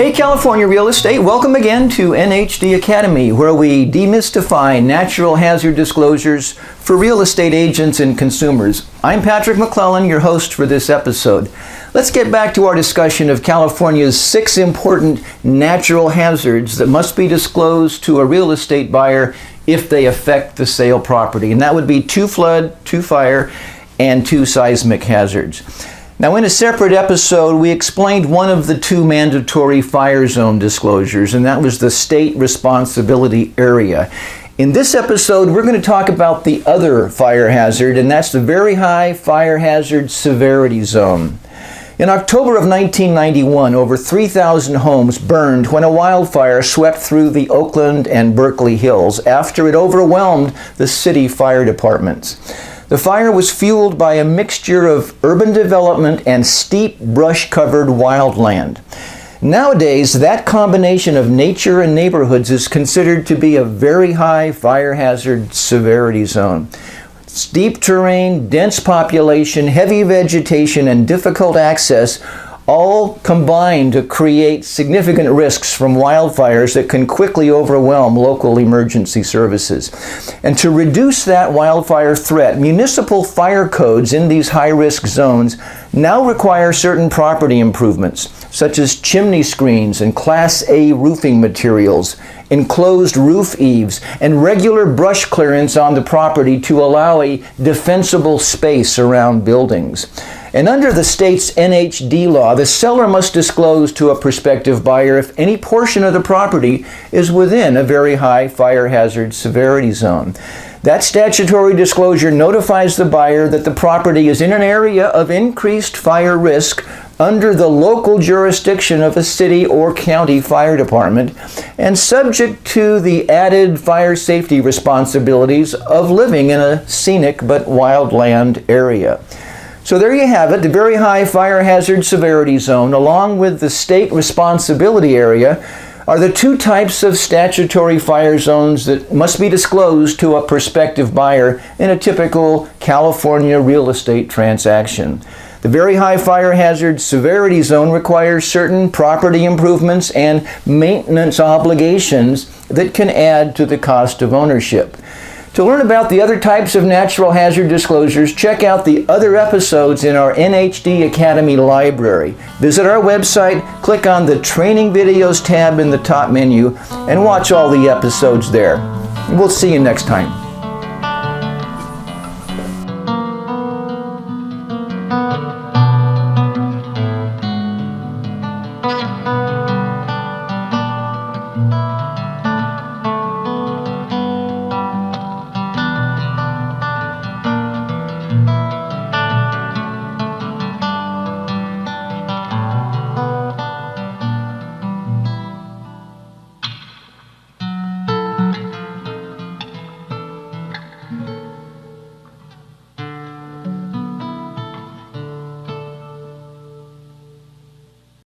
Hey California Real Estate, welcome again to NHD Academy, where we demystify natural hazard disclosures for real estate agents and consumers. I'm Patrick McClellan, your host for this episode. Let's get back to our discussion of California's 6 important natural hazards that must be disclosed to a real estate buyer if they affect the sale property. And that would be 2 flood, 2 fire, and 2 seismic hazards. Now, in a separate episode, we explained one of the 2 mandatory fire zone disclosures, and that was the state responsibility area. In this episode, we're going to talk about the other fire hazard, and that's the very high fire hazard severity zone. In October of 1991, over 3,000 homes burned when a wildfire swept through the Oakland and Berkeley Hills after it overwhelmed the city fire departments. The fire was fueled by a mixture of urban development and steep brush-covered wildland. Nowadays, that combination of nature and neighborhoods is considered to be a very high fire hazard severity zone. Steep terrain, dense population, heavy vegetation, and difficult access all combine to create significant risks from wildfires that can quickly overwhelm local emergency services. And to reduce that wildfire threat, municipal fire codes in these high-risk zones now require certain property improvements, such as chimney screens and Class A roofing materials, enclosed roof eaves, and regular brush clearance on the property to allow a defensible space around buildings. And under the state's NHD law, the seller must disclose to a prospective buyer if any portion of the property is within a very high fire hazard severity zone. That statutory disclosure notifies the buyer that the property is in an area of increased fire risk under the local jurisdiction of a city or county fire department and subject to the added fire safety responsibilities of living in a scenic but wildland area. So there you have it, the very high fire hazard severity zone, along with the state responsibility area, are the 2 types of statutory fire zones that must be disclosed to a prospective buyer in a typical California real estate transaction. The very high fire hazard severity zone requires certain property improvements and maintenance obligations that can add to the cost of ownership. To learn about the other types of natural hazard disclosures, check out the other episodes in our NHD Academy library. Visit our website, click on the Training Videos tab in the top menu, and watch all the episodes there. We'll see you next time.